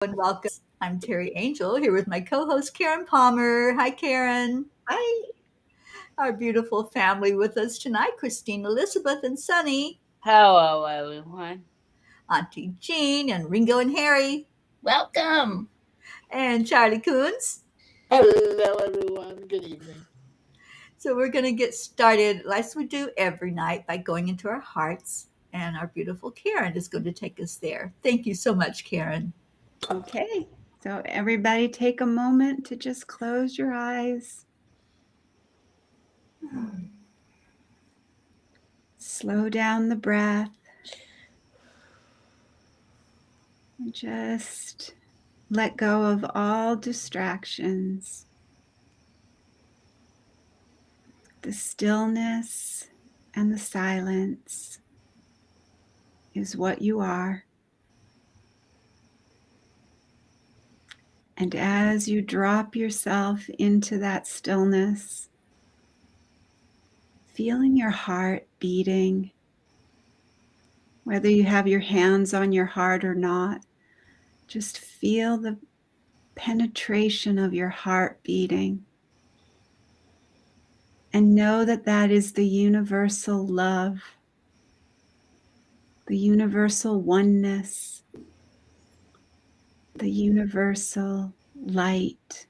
And welcome. I'm Terry Angel here with my co-host Karen Palmer. Hi, Karen. Hi. Our beautiful family with us tonight: Christine, Elizabeth, and Sunny. Hello, everyone. Auntie Jean and Ringo and Harry. Welcome. And Charlie Coons. Hello, everyone. Good evening. So we're going to get started, as we do every night, by going into our hearts. And our beautiful Karen is going to take us there. Thank you so much, Karen. Okay, so everybody take a moment to just close your eyes. Slow down the breath. And just let go of all distractions. The stillness and the silence is what you are. And as you drop yourself into that stillness, feeling your heart beating, whether you have your hands on your heart or not, just feel the penetration of your heart beating. And know that that is the universal love, the universal oneness, the universal light.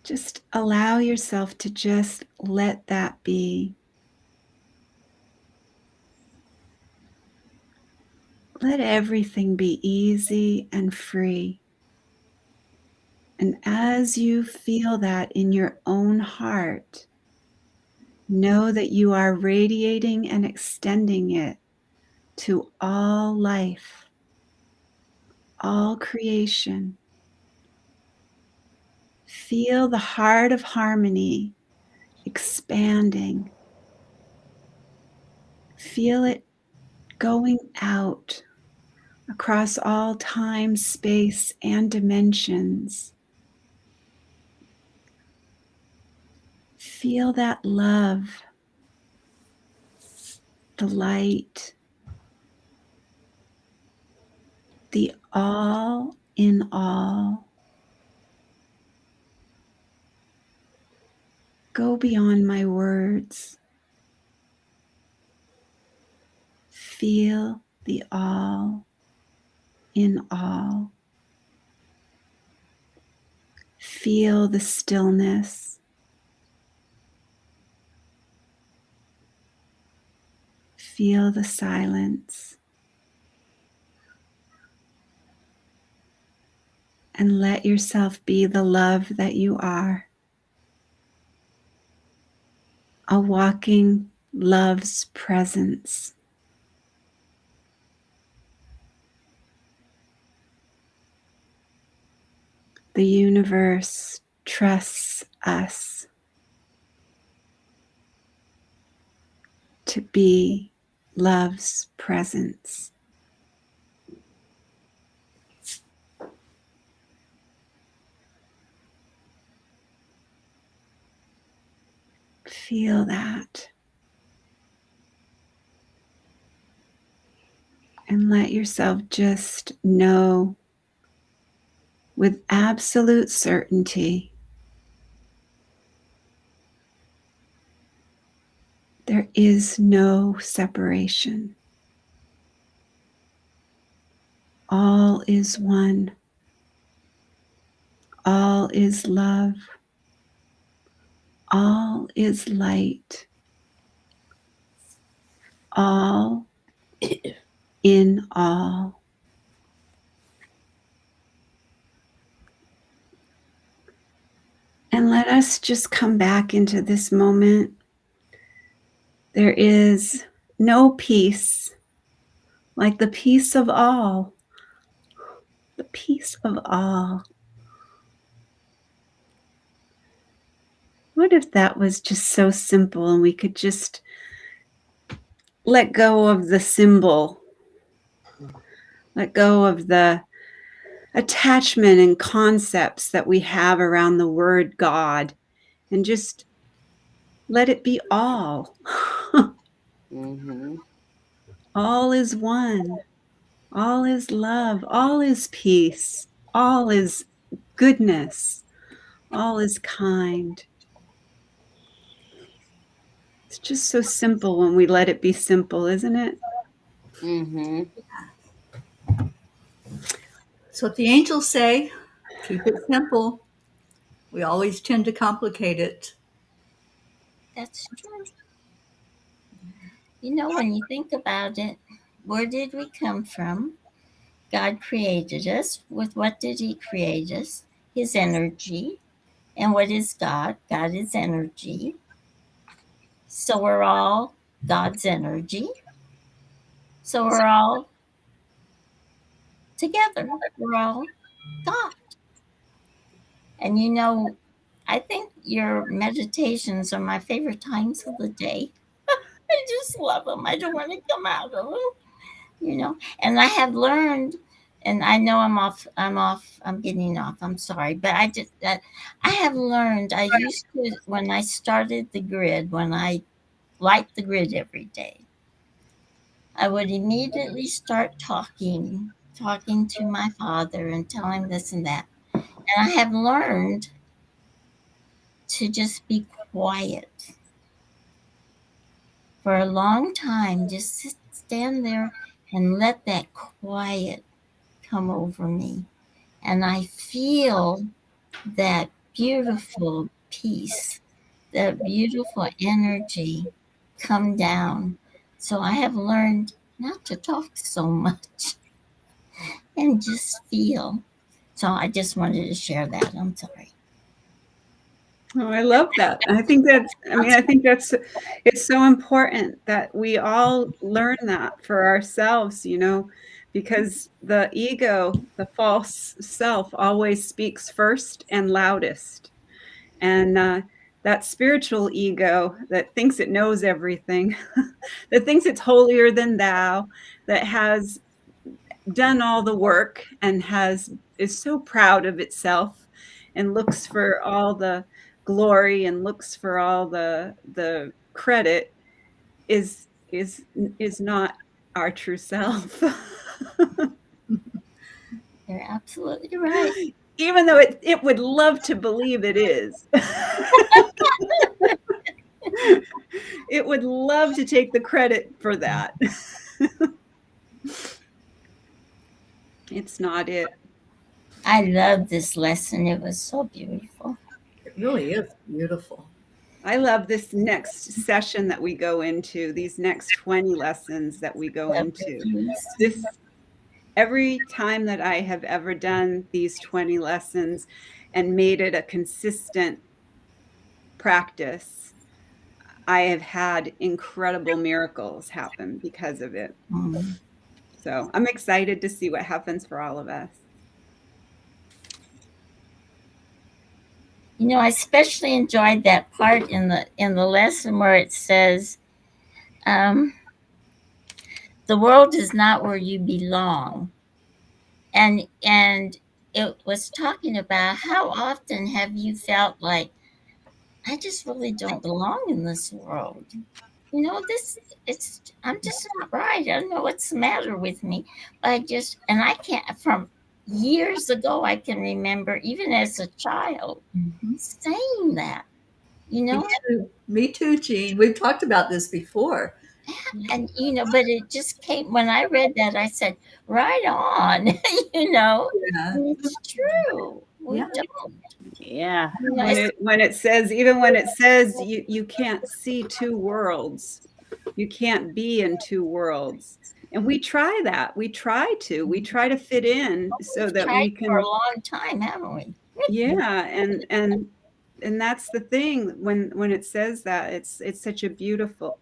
Just allow yourself to just let that be. Let everything be easy and free. And as you feel that in your own heart, know that you are radiating and extending it to all life, all creation. Feel the heart of harmony expanding. Feel it going out across all time, space, and dimensions. Feel that love, the light, the all in all. Go beyond my words. Feel the all in all. Feel the stillness. Feel the silence. And let yourself be the love that you are. A walking love's presence. The universe trusts us to be love's presence. Feel that. And let yourself just know with absolute certainty there is no separation. All is one. All is love. All is light. All in all. And let us just come back into this moment. There is no peace like the peace of all. The peace of all. What if that was just so simple and we could just let go of the symbol, let go of the attachment and concepts that we have around the word God, and just let it be all. Mm-hmm. All is one. All is love, all is peace, all is goodness, all is kind. It's just so simple when we let it be simple, isn't it? Mm-hmm. So what the angels say, keep it simple. We always tend to complicate it. That's true. You know, when you think about it, where did we come from? God created us. With what did He create us? His energy. And what is God? God is energy. So we're all God's energy. So we're all together. We're all God. And you know, I think your meditations are my favorite times of the day. I just love them. I don't want to come out of them, you know. And I have learned, and I know I'm off. I'm getting off. I'm sorry, but I have learned. I used to when I started the grid, when I light the grid every day, I would immediately start talking to my father and telling him this and that. And I have learned to just be quiet for a long time. Just stand there and let that quiet come over me. And I feel that beautiful peace, that beautiful energy come down. So I have learned not to talk so much and just feel. So I just wanted to share that. I'm sorry. Oh, I love that. I think that's it's so important that we all learn that for ourselves, because the ego, the false self, always speaks first and loudest. And that spiritual ego that thinks it knows everything, that thinks it's holier than thou, that has done all the work and is so proud of itself and looks for all the glory and looks for all the credit is not our true self. You're absolutely right. Even though it would love to believe it is. It would love to take the credit for that. It's not it. I love this lesson. It was so beautiful. It really is beautiful. I love this next session that we go into, these next 20 lessons that we go Love into. reviews. Every time that I have ever done these 20 lessons and made it a consistent practice, I have had incredible miracles happen because of it. Mm. So I'm excited to see what happens for all of us. You know, I especially enjoyed that part in the lesson where it says, um, "The world is not where you belong," and it was talking about how often have you felt like I just really don't belong in this world. You know, I'm just not right. I don't know what's the matter with me. But I can't, from years ago, I can remember, even as a child, saying that, you Me know, too. Me too, Jean. We've talked about this before. and, but it just came, when I read that, I said, right on, you know, Yeah. and it's true. We Yeah. don't. Yeah. You know, When it says, even when it says you can't see two worlds, you can't be in two worlds. And we try that. We try to fit in so we've that tried we for a can, long time, haven't we? yeah, and that's the thing when it says that it's such a beautiful,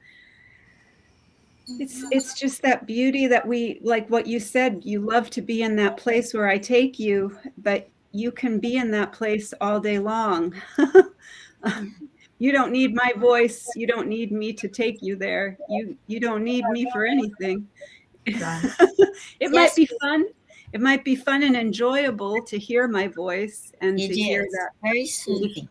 it's just that beauty that we, like what you said, you love to be in that place where I take you, but you can be in that place all day long. You don't need my voice, you don't need me to take you there, you don't need me for anything. Right. It might Yes, be fun, it might be fun and enjoyable to hear my voice and it to hear is that, very soothing.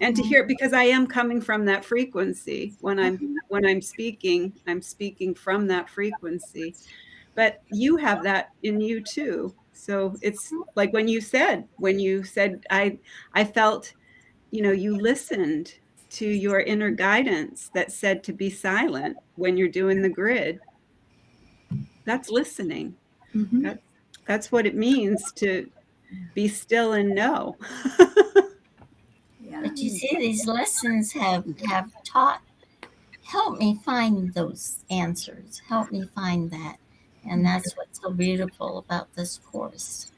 and to Mhm. hear, because I am coming from that frequency when I'm speaking, I'm speaking from that frequency. but you have that in you too. So it's like when you said, I felt, you listened to your inner guidance that said to be silent when you're doing the grid. That's listening. Mm-hmm. That's what it means to be still and know. Yeah. But you see, these lessons have taught, help me find those answers, help me find that. And that's what's so beautiful about this course.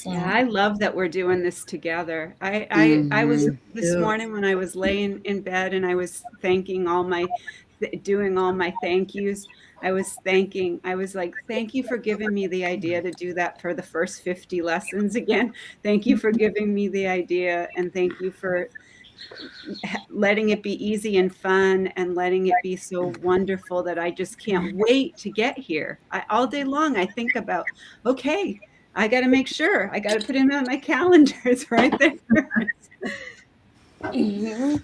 Yeah, So, I love that we're doing this together. I was Mhm. this morning when I was laying in bed and I was thanking doing all my thank yous. I was like, thank you for giving me the idea to do that for the first 50 lessons again. Thank you for giving me the idea, and thank you for letting it be easy and fun and letting it be so wonderful that I just can't wait to get here. All day long, I think about, okay, I got to make sure. I got to put it on my calendar. It's right there. Mhm.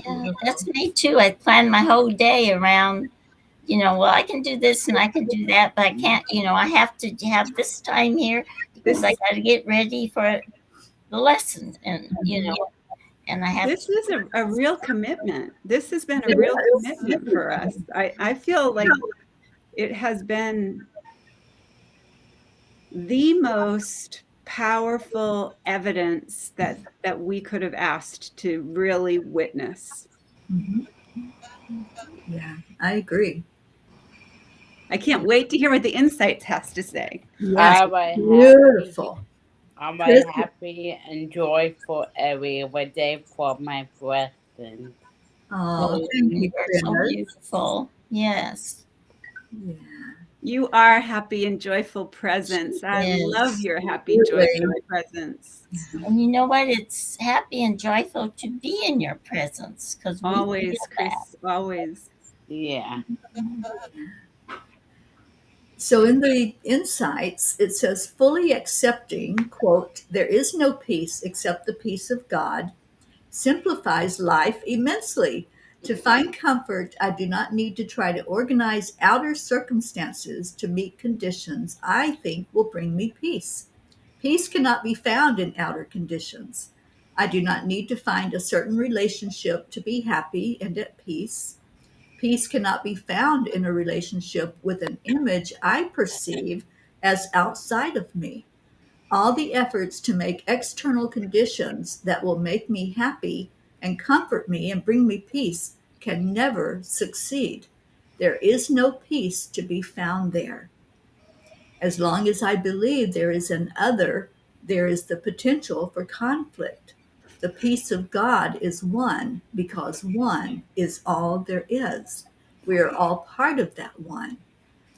yeah, that's me too. I plan my whole day around, well, I can do this and I can do that, but I can't, I have to have this time here because I This got to get ready for the lesson. And, and I have this to. is a real commitment. This has been a real commitment for us. I feel like it has been the most powerful evidence that we could have asked to really witness. Mm-hmm. Yeah, I agree. I can't wait to hear what the insights has to say. Yes, I'm very happy. beautiful. I'm very Chris, happy and joyful every day for my presence. oh, Oh, thank you you, are so Chris. beautiful. Yes. Yeah, You are happy and joyful presence. I love Yes. your happy, joyful absolutely. presence. And you know what? It's happy and joyful to be in your presence because we Always, feel that. Chris, always. Yeah. So in the insights, it says, fully accepting, quote, there is no peace except the peace of God, simplifies life immensely. To find comfort, I do not need to try to organize outer circumstances to meet conditions I think will bring me peace. Peace cannot be found in outer conditions. I do not need to find a certain relationship to be happy and at peace. Peace cannot be found in a relationship with an image I perceive as outside of me. All the efforts to make external conditions that will make me happy and comfort me and bring me peace can never succeed. There is no peace to be found there. As long as I believe there is an other, there is the potential for conflict. The peace of God is one because one is all there is. We are all part of that one.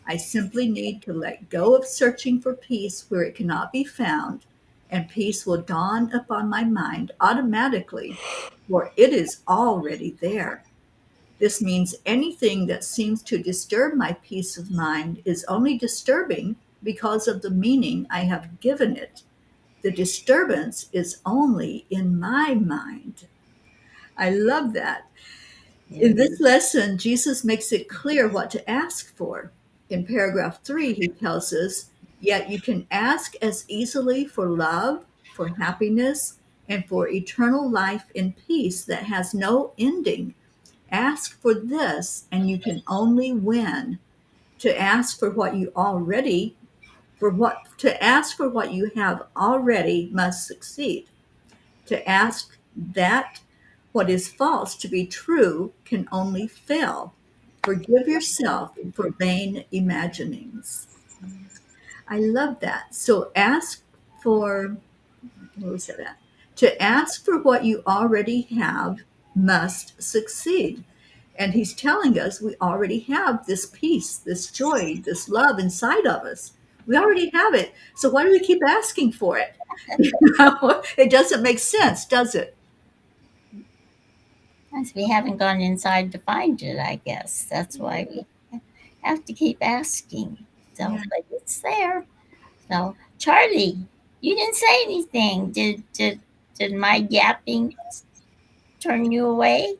I simply need to let go of searching for peace where it cannot be found, and peace will dawn upon my mind automatically, for it is already there. This means anything that seems to disturb my peace of mind is only disturbing because of the meaning I have given it. The disturbance is only in my mind. I love that. In Yes. this lesson, Jesus makes it clear what to ask for. In paragraph 3, he tells us, yet you can ask as easily for love, for happiness, and for eternal life in peace that has no ending. Ask for this, and you can only win. To ask for what you already, to ask for what you have already must succeed. To ask that what is false to be true can only fail. Forgive yourself for vain imaginings. I love that. So ask for, what was that at? To ask for what you already have must succeed. And he's telling us we already have this peace, this joy, this love inside of us. We already have it. So why do we keep asking for it? It doesn't make sense, does it? As we haven't gone inside to find it, I guess. That's why we have to keep asking. So, Yeah. but it's there. So, Charlie, you didn't say anything. Did my yapping turn you away?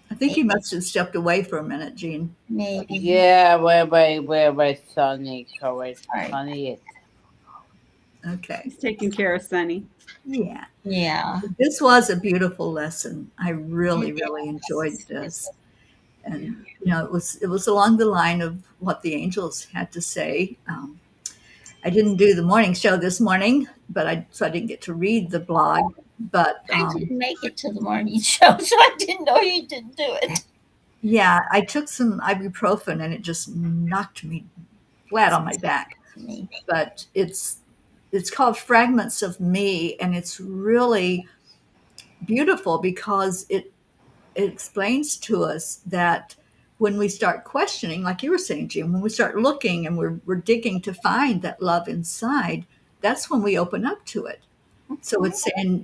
I think he must have stepped away for a minute, Jean. Maybe. Yeah, where Sonny covered Sorry. Sonny it. Okay. He's taking care of Sonny. Yeah. Yeah. This was a beautiful lesson. I really, It really enjoyed this. And it was along the line of what the angels had to say. I didn't do the morning show this morning, so I didn't get to read the blog. But I didn't make it to the morning show, so I didn't know you didn't do it. yeah, I took some ibuprofen and it just knocked me flat on my back. Me. But it's called Fragments of Me, and it's really beautiful because it explains to us that when we start questioning, like you were saying, Jim, when we start looking and we're digging to find that love inside, that's when we open up to it. So it's saying,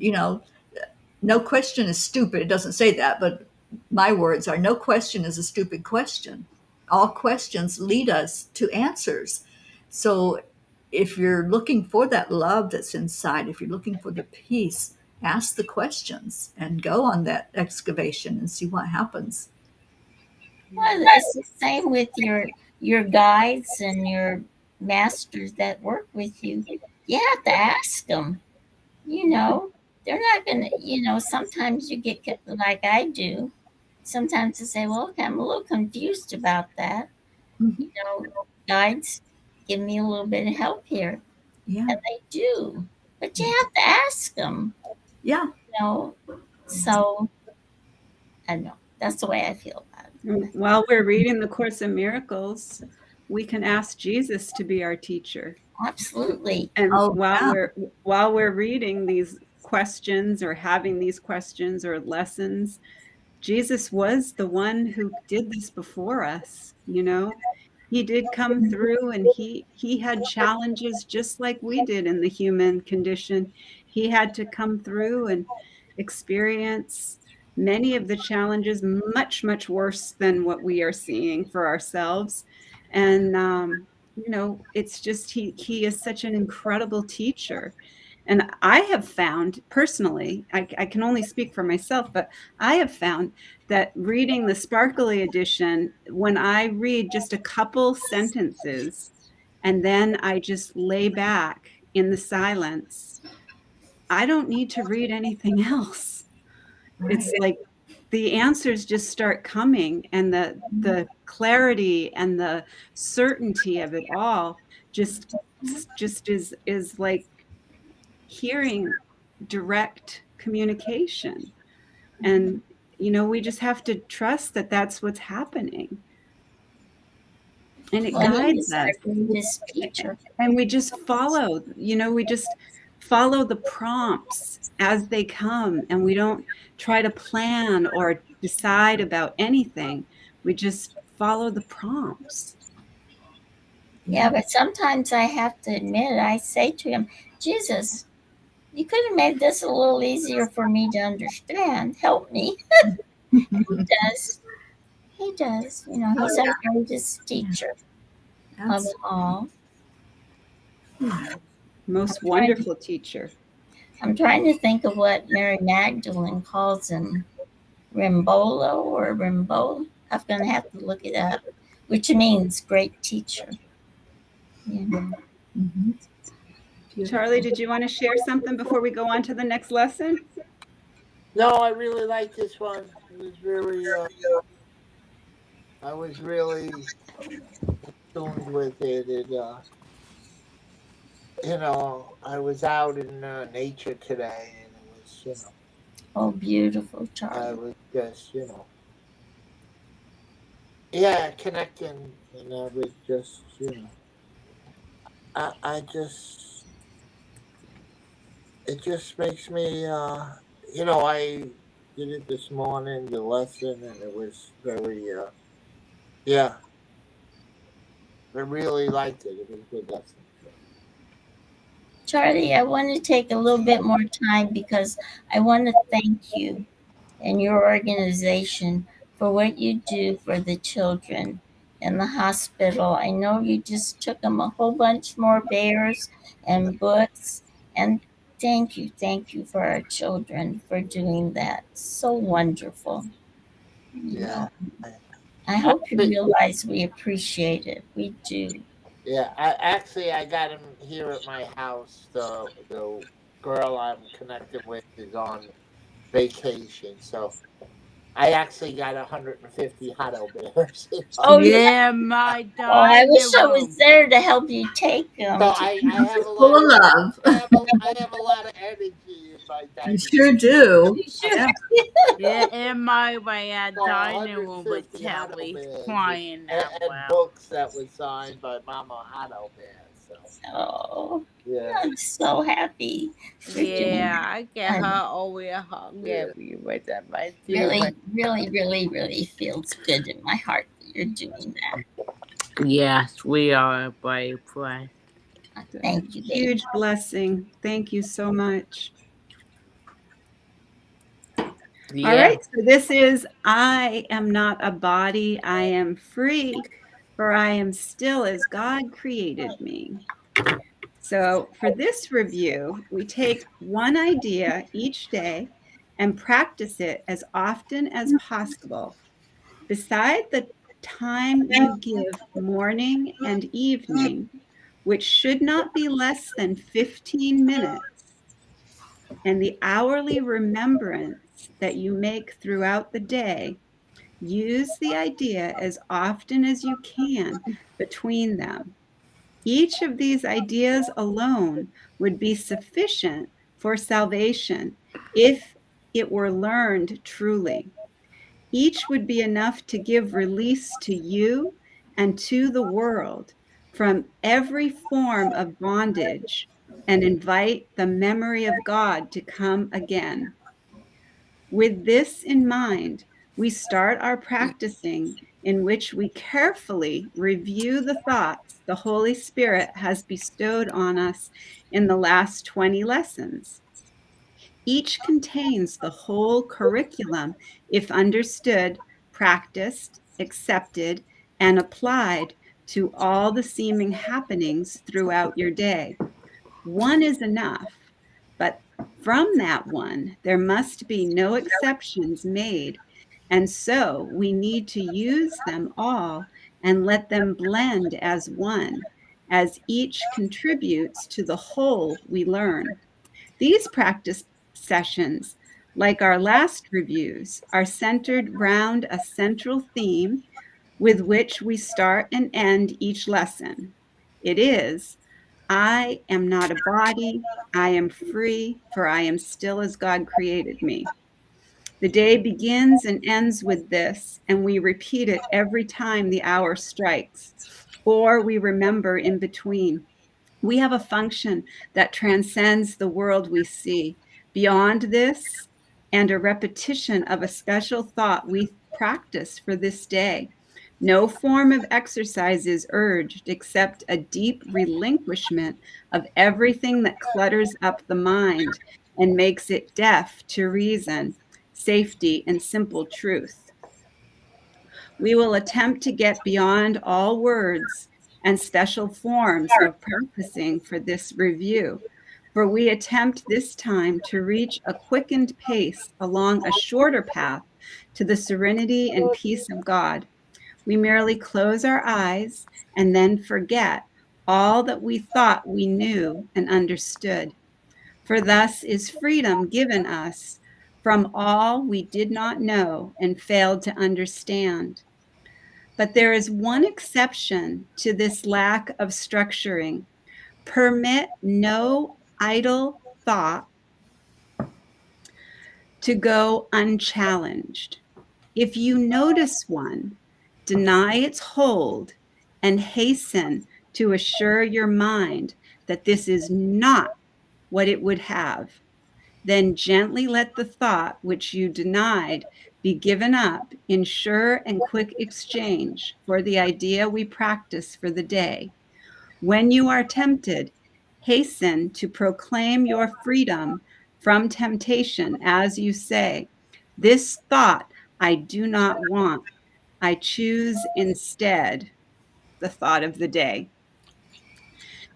no question is stupid. It doesn't say that, but my words are no question is a stupid question. All questions lead us to answers. So if you're looking for that love that's inside, if you're looking for the peace, ask the questions and go on that excavation and see what happens. Well, it's the same with your guides and your masters that work with you. You have to ask them. They're not gonna. Sometimes you get like I do. Sometimes I say, "Well, okay, I'm a little confused about that." Mhm. You know, Guides give me a little bit of help here, Yeah. and they do. But you have to ask them. Yeah. So I don't know. That's the way I feel about it. While we're reading the Course in Miracles, we can ask Jesus to be our teacher. Absolutely. And Oh, yeah. while we're reading these questions or having these questions or lessons, Jesus was the one who did this before us. He did come through, and he had challenges just like we did in the human condition. He had to come through and experience many of the challenges, much, much worse than what we are seeing for ourselves. And it's just he is such an incredible teacher. And I have found personally, I can only speak for myself, but I have found that reading the sparkly edition, when I read just a couple sentences and then I just lay back in the silence, I don't need to read anything else. It's Right. like the answers just start coming, and the clarity and the certainty of it all just is like hearing direct communication. And we just have to trust that that's what's happening, and it Well, he guides is our us. greatest teacher. And we just follow the prompts as they come, and we don't try to plan or decide about anything. We just follow the prompts. Yeah, but sometimes I have to admit, I say to him, Jesus, you could have made this a little easier for me to understand. Help me. He does. He does. He's our greatest teacher of That's, all. Most Trying to, wonderful teacher. I'm trying to think of what Mary Magdalene calls him. Rimbolo or Rimbo. I'm going to have to look it up, which means great teacher. Mhm. Charlie, did you want to share something before we go on to the next lesson? No, I really like this one. It was very, I was really tuned with it. I was out in nature today, and it was, Oh, beautiful, I Charlie. was just, yeah, connecting, and I was just, I just, it just makes me, I did it this morning, the lesson, and it was very, yeah, I really liked it. It was a good lesson. Charlie, I want to take a little bit more time because I want to thank you and your organization for what you do for the children in the hospital. I know you just took them a whole bunch more bears and books. And thank you for our children for doing that. So wonderful. You Yeah. know, I hope you realize we appreciate it. We do. Yeah, I got him here at my house. The girl I'm connected with is on vacation, so I actually got 150 huddle bears. Oh, yeah. Yeah, my Oh, I dining wish I was room. there to help you take them. So I have a Full lot of of love. I have a lot of energy in my You dining sure do. You sure? Yeah. Yeah, in my so dining room with 150 huddle Terry bears crying out and loud. books that was signed by Mama Huddle Bear. So Oh, yeah, I'm so happy you're doing Yeah, I get that. her over a hug yeah, every time I see her. Really, really, really, really feels good in my heart that you're doing that. Yes, we are very blessed. Thank you, baby. Huge blessing. Thank you so much. All Yeah. right, so this is I am not a body, I am free, for I am still as God created me. So for this review, we take one idea each day and practice it as often as possible. Beside the time you give morning and evening, which should not be less than 15 minutes, and the hourly remembrance that you make throughout the day, use the idea as often as you can between them. Each of these ideas alone would be sufficient for salvation if it were learned truly. Each would be enough to give release to you and to the world from every form of bondage and invite the memory of God to come again. With this in mind, we start our practicing in which we carefully review the thoughts the Holy Spirit has bestowed on us in the last 20 lessons. Each contains the whole curriculum if understood, practiced, accepted, and applied to all the seeming happenings throughout your day. One is enough, but from that one, there must be no exceptions made. And so we need to use them all and let them blend as one, as each contributes to the whole we learn. These practice sessions, like our last reviews, are centered round a central theme with which we start and end each lesson. It is, I am not a body, I am free, for I am still as God created me. The day begins and ends with this, and we repeat it every time the hour strikes, or we remember in between. We have a function that transcends the world we see. Beyond this, and a repetition of a special thought we practice for this day. No form of exercise is urged except a deep relinquishment of everything that clutters up the mind and makes it deaf to reason, safety, and simple truth. We will attempt to get beyond all words and special forms of practicing for this review, for we attempt this time to reach a quickened pace along a shorter path to the serenity and peace of God. We merely close our eyes and then forget all that we thought we knew and understood. For thus is freedom given us from all we did not know and failed to understand. But there is one exception to this lack of structuring. Permit no idle thought to go unchallenged. If you notice one, deny its hold and hasten to assure your mind that this is not what it would have. Then gently let the thought which you denied be given up in sure and quick exchange for the idea we practice for the day. When you are tempted, hasten to proclaim your freedom from temptation as you say, this thought I do not want. I choose instead the thought of the day.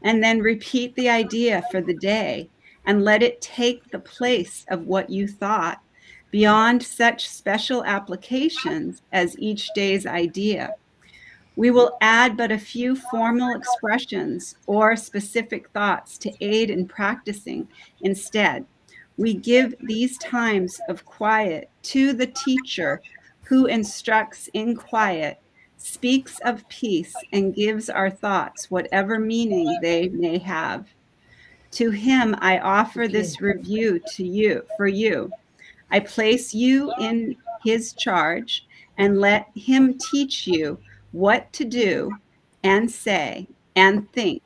And then repeat the idea for the day and let it take the place of what you thought. beyond such special applications as each day's idea. We will add but a few formal expressions or specific thoughts to aid in practicing instead. We give these times of quiet to the teacher who instructs in quiet, speaks of peace, and gives our thoughts whatever meaning they may have. To him I offer this review to you for you. I place you in his charge and let him teach you what to do and say and think.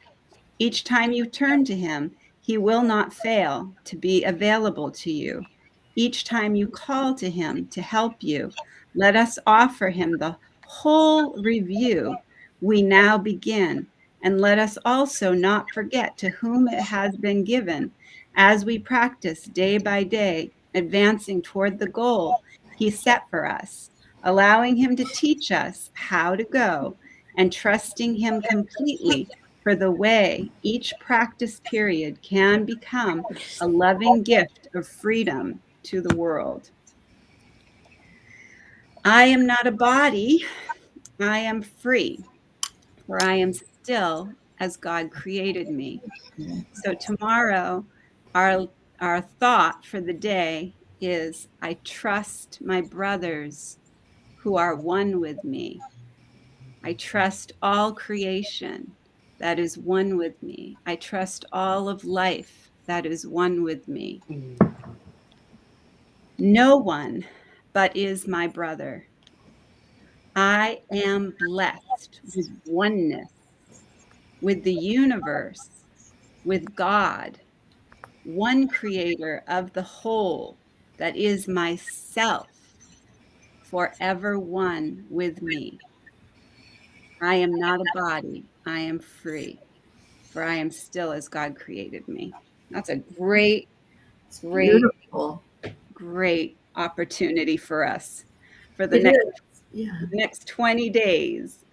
Each time you turn to him, he will not fail to be available to you. Each time you call to him to help you, let us offer him the whole review we now begin, and let us also not forget to whom it has been given as we practice day by day, advancing toward the goal he set for us, allowing him to teach us how to go and trusting him completely for the way each practice period can become a loving gift of freedom to the world. I am not a body, I am free, for I am still as God created me. So tomorrow, our thought for the day is, I trust my brothers who are one with me. I trust all creation that is one with me. I trust all of life that is one with me. No one but is my brother. I am blessed with oneness, with the universe, with God, one creator of the whole that is myself, forever one with me. I am not a body, I am free, for I am still as God created me. That's a great, It's great, beautiful. great opportunity for us for the It next, is. Yeah. next 20 days.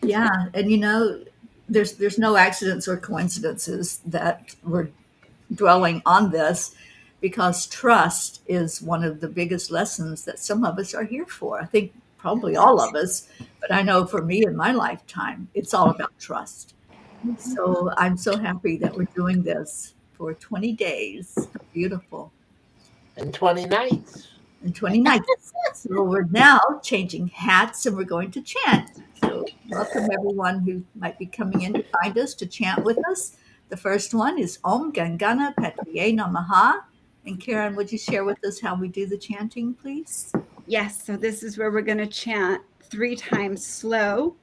Yeah. And there's no accidents or coincidences that we're dwelling on this, because trust is one of the biggest lessons that some of us are here for. I think probably all of us, but I know for me in my lifetime, it's all about trust. So I'm so happy that we're doing this for 20 days. Beautiful. And 20 nights. And 20 nights. So we're now changing hats and we're going to chant. So welcome everyone who might be coming in to find us to chant with us. The first one is Om Gam Ganapataye Namaha. And Karen, would you share with us how we do the chanting, please? Yes, so this is where we're going to chant 3 times slow,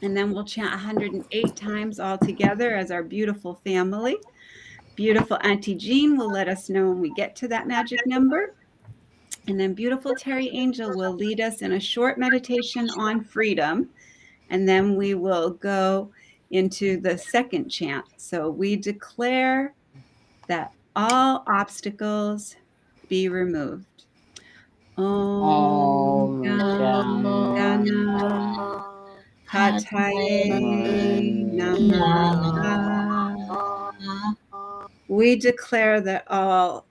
and then we'll chant 108 times all together as our beautiful family. Beautiful Auntie Jean will let us know when we get to that magic number. And then beautiful Teri Angel will lead us in a short meditation on freedom. And then we will go into the second chant. So we declare that all obstacles be removed. Om Om Gam Ganapataye Namaha. We declare that all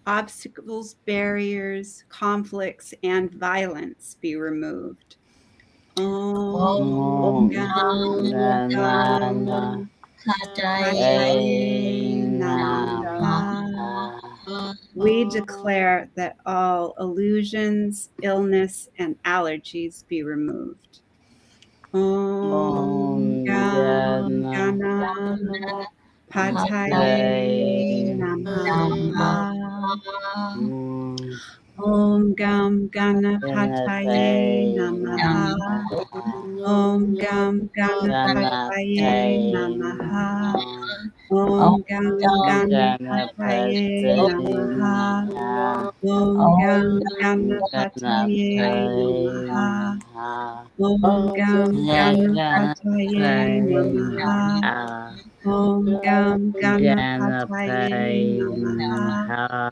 obstacles, barriers, conflicts, and violence be removed. Om Gam Ganapataye Namaha. We declare that all illusions, illness, and allergies be removed. Om Gam Ganapataye Namaha. Om Gam Ganapataye Namaha. Om Gam Ganapataye Namaha. Om Gam Ganapataye Namaha. Om Gam Ganapataye Namaha. Om Gam Ganapataye Namaha. Om Gam Ganapataye Namaha.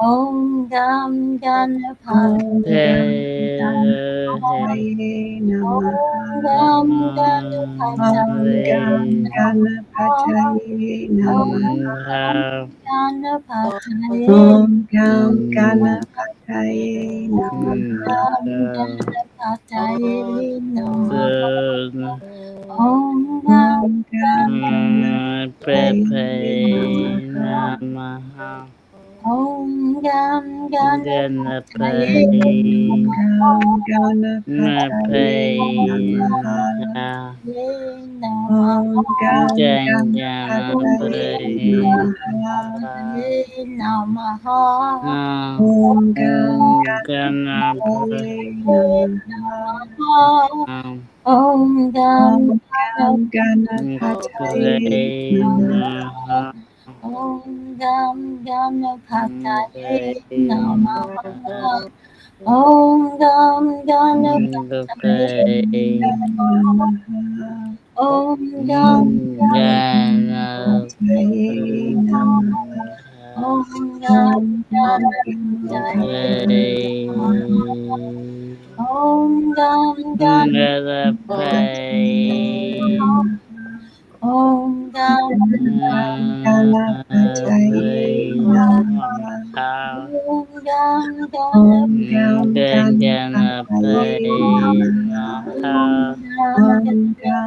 Om Gam Ganapataye Om Gam Om Ganapataye Gam Ganapataye Om Namaha. Ganapataye Om Gam Ganapataye Namaha. Om Ganapataye Namaha Om Gam Om Gam Ganapataye Namaha. Namaha Om Gam Ganapataye Om Ganapati Gam Ganapataye Namaha. Namaha Namaha Om Gam Om Ganapataye Ganapati Namaha. Namaha Om Gam Ganapati Ganapataye Namaha. Om Gam Om Gam Ganapataye Namaha. Namaha Om Gam Ganapataye Namaha Om Gam Ganapataye Namaha. Om Gam Om Gam Ganapataye Ganapataye Namaha. Om Gam Om Gam Ganapataye Ganapataye Om Gam Ganapataye Om Gam Ganapataye Namaha. Om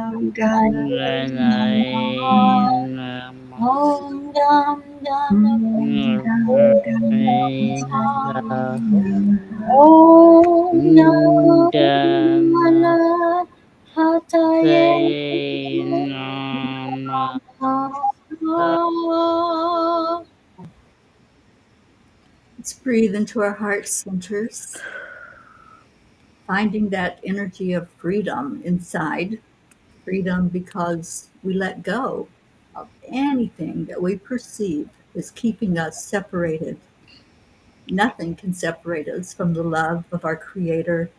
Gam Om Gam Ganapataye Ganapataye Namaha. Om Om Gam Ganapataye Om Gam Ganapataye Om Gam Ganapataye Namaha. Let's breathe into our heart centers, finding that energy of freedom inside. Freedom because we let go of anything that we perceive is keeping us separated. Nothing can separate us from the love of our Creator.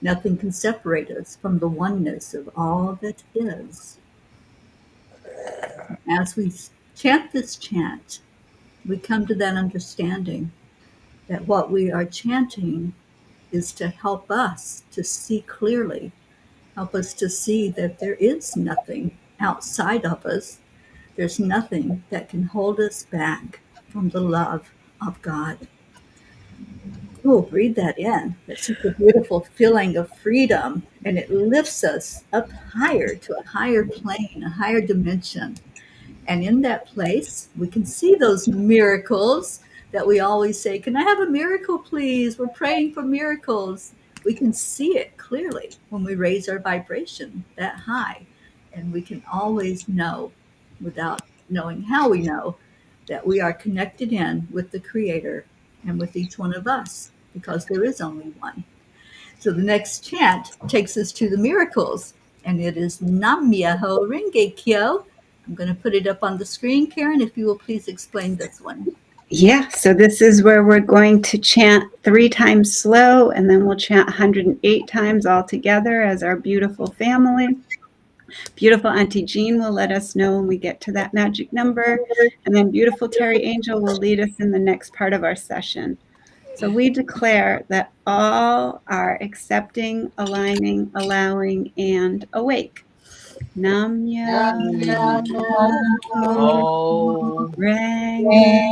Nothing can separate us from the oneness of all that is. As we chant this chant, we come to that understanding that what we are chanting is to help us to see clearly, help us to see that there is nothing outside of us. There's nothing that can hold us back from the love of God. Oh, breathe that in. That's such a beautiful feeling of freedom, and it lifts us up higher to a higher plane, a higher dimension. And in that place, we can see those miracles that we always say, "Can I have a miracle, please? We're praying for miracles." We can see it clearly when we raise our vibration that high. And we can always know, without knowing how we know, that we are connected in with the Creator and with each one of us because there is only one. So the next chant takes us to the miracles, and it is Nam Myoho Renge Kyo. I'm going to put it up on the screen. Karen, if you will please explain this one. Yeah, so this is where we're going to chant 3 times slow, and then we'll chant 108 times all together as our beautiful family. Beautiful Auntie Jean will let us know when we get to that magic number, and then beautiful Teri Angel will lead us in the next part of our session. So we declare that all are accepting, aligning, allowing, and awake. Nam Myoho Oh, Renge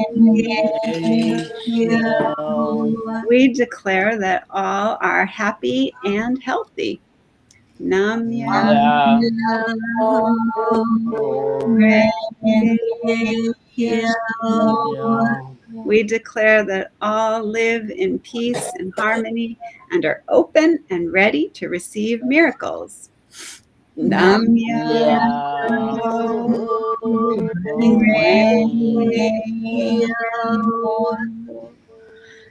Kyo. Rachel. We declare that all are happy and healthy. Nam Myoho Yeah. Renge Kyo. Yeah. We declare that all live in peace and harmony and are open and ready to receive miracles. Nam Myoho Yeah. Renge Renge Kyo.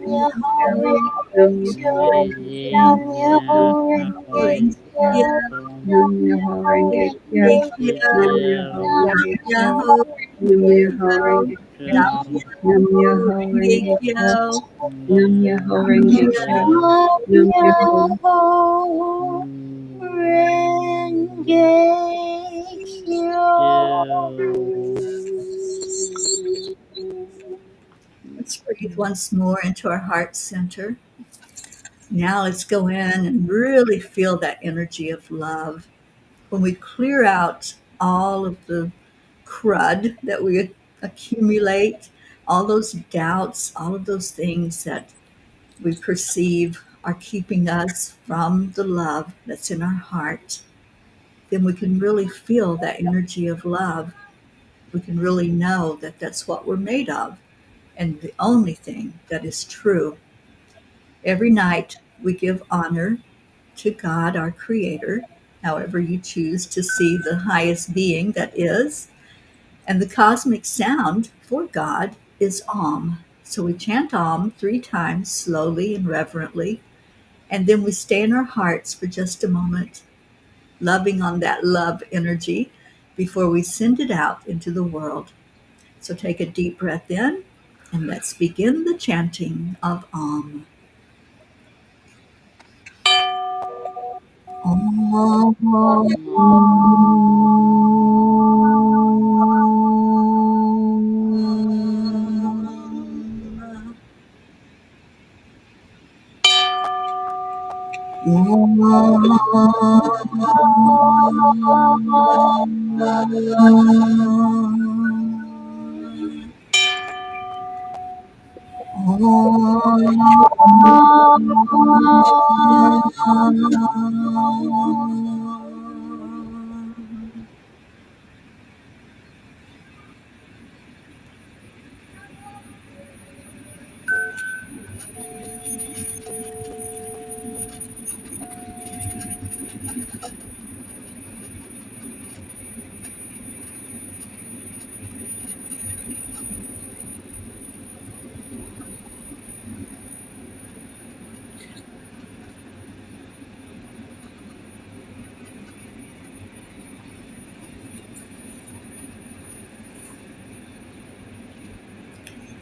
Myoho Nam Renge Myoho Kyo. Renge Kyo. Nam Myoho Nam Myoho Renge Renge Kyo. Kyo. Nam Nam Myoho Myoho Renge Kyo. Renge Nam Kyo. Myoho Nam Renge Kyo. Myoho Nam Renge Myoho Kyo. Renge Kyo. Nam Nam Myoho Myoho Renge Renge Kyo. Kyo. Nam Myoho Renge Kyo. Nam Nam Myoho Myoho Renge Kyo. Let's breathe once more into our heart center. Now let's go in and really feel that energy of love. When we clear out all of the crud that we accumulate, all those doubts, all of those things that we perceive are keeping us from the love that's in our heart, then we can really feel that energy of love. We can really know that that's what we're made of and the only thing that is true. Every night we give honor to God, our Creator, however you choose to see the highest being that is. And the cosmic sound for God is Om. So we chant Om 3 times slowly and reverently. And then we stay in our hearts for just a moment, loving on that love energy before we send it out into the world. So take a deep breath in and let's begin the chanting of Om. Om.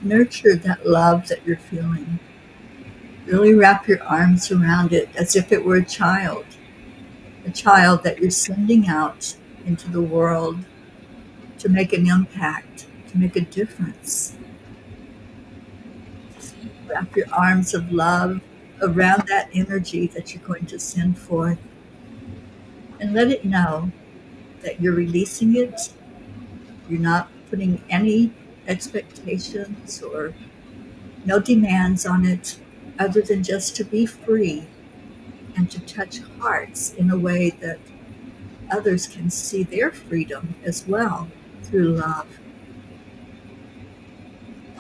Nurture that love that you're feeling. Really wrap your arms around it as if it were a child that you're sending out into the world to make an impact, to make a difference. Wrap your arms of love around that energy that you're going to send forth and let it know that you're releasing it. You're not putting any expectations or no demands on it other than just to be free and to touch hearts in a way that others can see their freedom as well through love.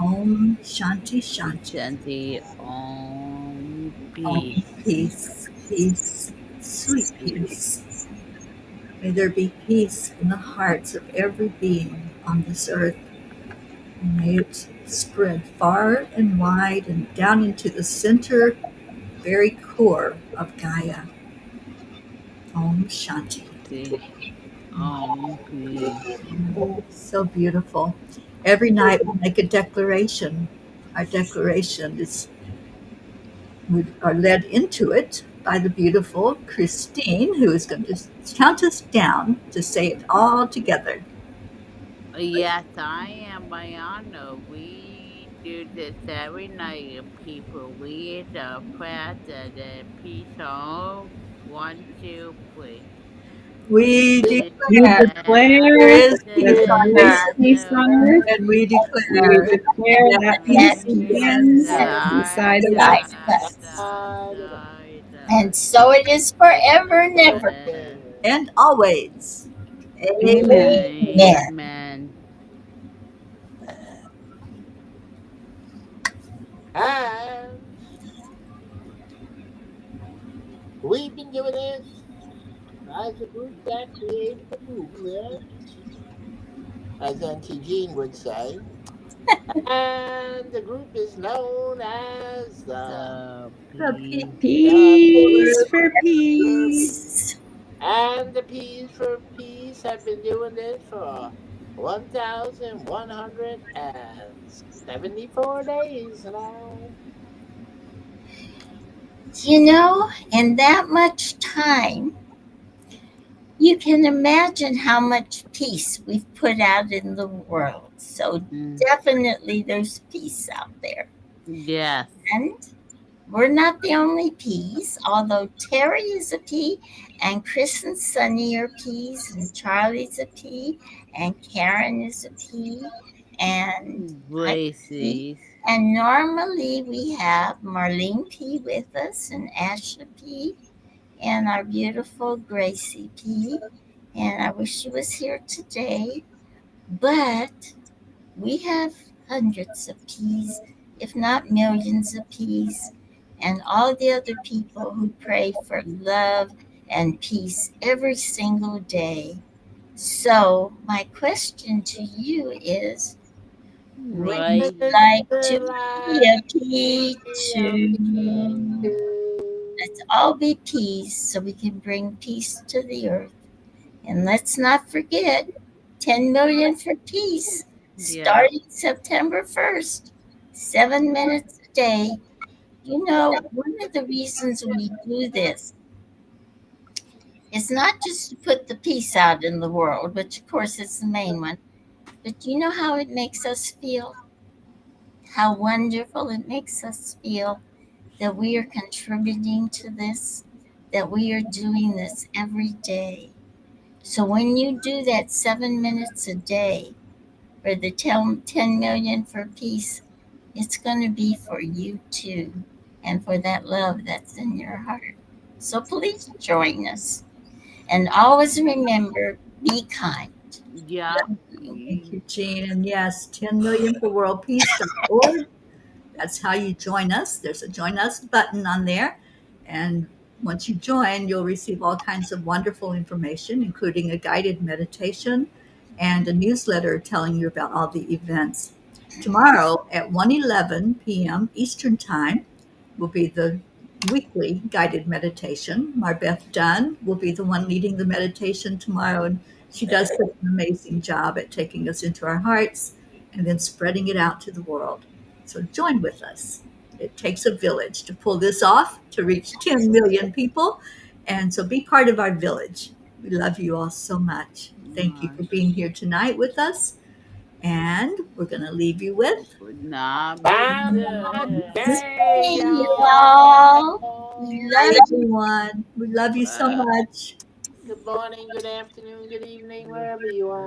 Om Shanti Shanti. Shanti Om Om Peace. peace, peace, sweet Peace. peace. May there be peace in the hearts of every being on this earth. And may it spread far and wide and down into the center, very core of Gaia. Om Shanti. Om Peace. So beautiful. Every night we make a declaration. Our declaration is, we are led into it by the beautiful Christine, who is going to count us down to say it all together. Yes, I am Mayana. We do this every night, people. We the president and peace on 1, 2, 3. We We declare declare there is that peace on there is earth, peace on earth. and we We declare declare that that peace That peace peace begins begins begins inside inside of of inside us. of us. us. And so it is forever and ever. And always. Amen. Amen. Amen. And we've been doing this as a group that created the movement, as Auntie Jean would say. And the group is known as The The peace. the Peace Peace. for peace. Peace. And the Peas for Peace have been doing this for 1,174 days now. In that much time, you can imagine how much peace we've put out in the world. So Mm, definitely there's peace out there. yes. And we're not the only peas, although Terry is a pea, and Chris and Sunny are peas, and Charlie's a pea, and Karen is a pea, and I'm a pea. Gracie's. And normally we have Marlene P with us, and Asha P, and our beautiful Gracie P. And I wish she was here today, but we have hundreds of peas, if not millions of peas, and all the other people who pray for love and peace every single day. So, my question to you is, would you Right. like to be Like a pea too? Let's all be peas so we can bring peace to the earth. And let's not forget 10 million for peace Yeah. starting September 1st, 7 minutes a day. One of the reasons we do this is not just to put the peace out in the world, which of course is the main one, but do you know how it makes us feel? How wonderful it makes us feel that we are contributing to this, that we are doing this every day. So when you do that 7 minutes a day, for the 10 million for peace, it's going to be for you too, and for that love that's in your heart. So please join us. And always remember, be kind. Yeah. Love you. Thank you, Jean. And yes, 10 million for worldpeace.org. That's how you join us. There's a join us button on there. And once you join, you'll receive all kinds of wonderful information, including a guided meditation and a newsletter telling you about all the events. Tomorrow at 1:11 p.m. Eastern Time will be the weekly guided meditation. Marbeth Dunn will be the one leading the meditation tomorrow, and she does such an amazing job at taking us into our hearts and then spreading it out to the world. So join with us. It takes a village to pull this off to reach 10 million people. And so be part of our village. We love you all so much. Thank you for being here tonight with us. And we're going to leave you with Namaste. Hey, you y'all. all. We love bye, you. everyone. We love you so Uh, much. Good morning, good afternoon, good evening, wherever you are.